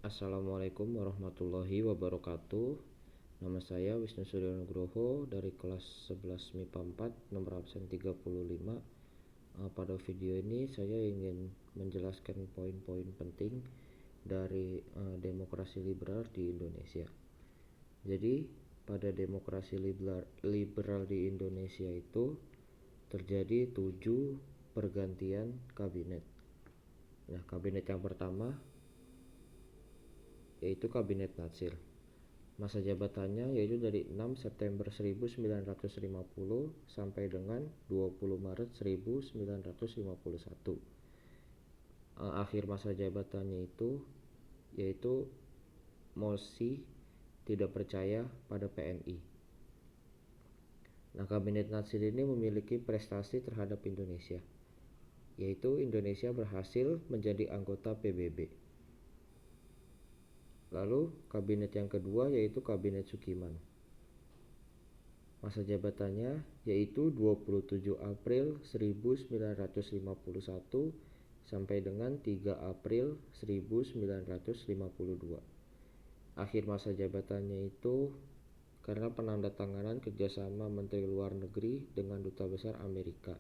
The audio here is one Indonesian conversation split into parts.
Assalamualaikum warahmatullahi wabarakatuh. Nama saya Wisnu Suryo Nugroho dari kelas 11 MIPA 4 nomor absen 35. Pada video ini saya ingin menjelaskan poin-poin penting dari demokrasi liberal di Indonesia. Jadi pada demokrasi liberal di Indonesia itu terjadi 7 pergantian kabinet. Nah, kabinet yang pertama yaitu Kabinet Natsir. Masa jabatannya yaitu dari 6 September 1950 sampai dengan 20 Maret 1951. Akhir masa jabatannya itu yaitu mosi tidak percaya pada PNI. Nah, Kabinet Natsir ini memiliki prestasi terhadap Indonesia, yaitu Indonesia berhasil menjadi anggota PBB. Lalu kabinet yang kedua yaitu Kabinet Sukiman. Masa jabatannya yaitu 27 April 1951 sampai dengan 3 April 1952. Akhir masa jabatannya itu karena penandatanganan kerjasama Menteri Luar Negeri dengan Duta Besar Amerika.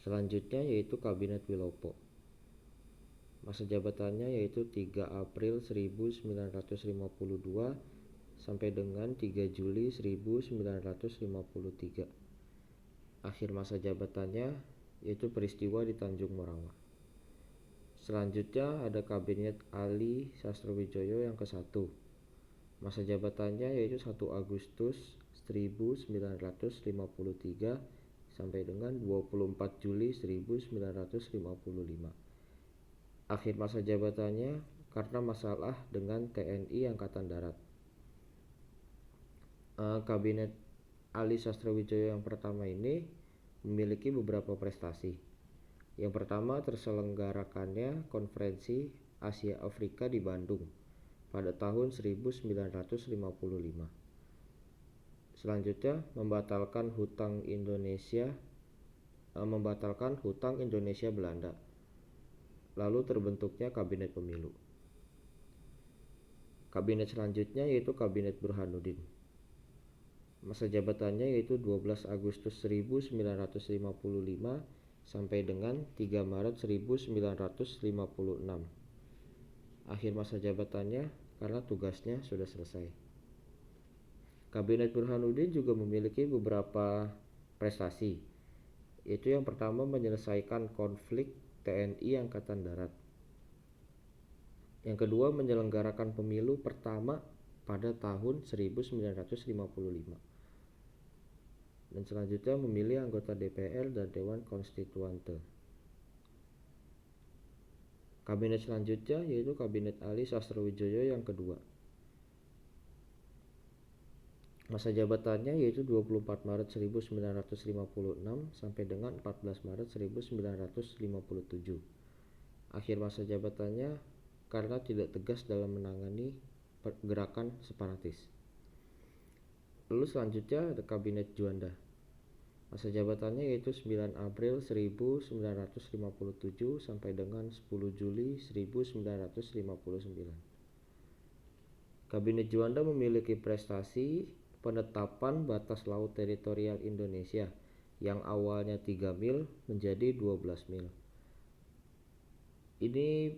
Selanjutnya yaitu Kabinet Wilopo. Masa jabatannya yaitu 3 April 1952 sampai dengan 3 Juli 1953. Akhir masa jabatannya yaitu peristiwa di Tanjung Morawa. Selanjutnya ada Kabinet Ali Sastrowijoyo yang ke-1. Masa jabatannya yaitu 1 Agustus 1953 sampai dengan 24 Juli 1955. Akhir masa jabatannya karena masalah dengan TNI Angkatan Darat. Kabinet Ali Sastrowijoyo yang pertama ini memiliki beberapa prestasi. Yang pertama, terselenggarakannya Konferensi Asia Afrika di Bandung pada tahun 1955. Selanjutnya, membatalkan hutang Indonesia Belanda. Lalu terbentuknya Kabinet Pemilu. Kabinet selanjutnya yaitu Kabinet Burhanuddin. Masa jabatannya yaitu 12 Agustus 1955 sampai dengan 3 Maret 1956. Akhir masa jabatannya karena tugasnya sudah selesai. Kabinet Burhanuddin juga memiliki beberapa prestasi, yaitu yang pertama menyelesaikan konflik TNI Angkatan Darat. Yang kedua, menyelenggarakan pemilu pertama pada tahun 1955. Dan selanjutnya memilih anggota DPR dan Dewan Konstituante. Kabinet selanjutnya yaitu Kabinet Ali Sastrowijoyo yang kedua. Masa jabatannya yaitu 24 Maret 1956 sampai dengan 14 Maret 1957. Akhir masa jabatannya karena tidak tegas dalam menangani gerakan separatis. Lalu selanjutnya ada Kabinet Juanda. Masa jabatannya yaitu 9 April 1957 sampai dengan 10 Juli 1959. Kabinet Juanda memiliki prestasi penetapan batas laut teritorial Indonesia yang awalnya 3 mil menjadi 12 mil. Ini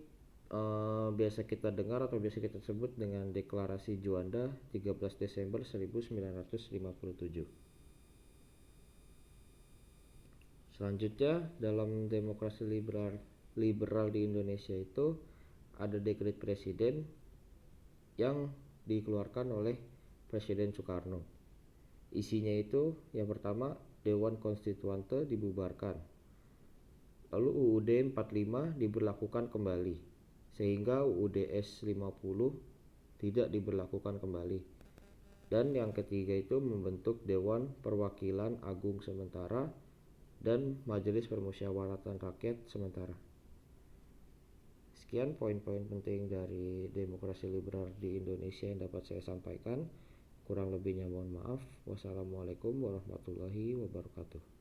biasa kita dengar atau biasa kita sebut dengan Deklarasi Juanda 13 Desember 1957. Selanjutnya dalam demokrasi liberal di Indonesia itu ada dekret presiden yang dikeluarkan oleh Presiden Soekarno. Isinya itu yang pertama, Dewan Konstituante dibubarkan. Lalu UUD 45 diberlakukan kembali, sehingga UUD S50 tidak diberlakukan kembali. Dan yang ketiga itu membentuk Dewan Perwakilan Agung Sementara dan Majelis Permusyawaratan Rakyat Sementara. Sekian poin-poin penting dari demokrasi liberal di Indonesia yang dapat saya sampaikan. Kurang lebihnya mohon maaf. Wassalamualaikum warahmatullahi wabarakatuh.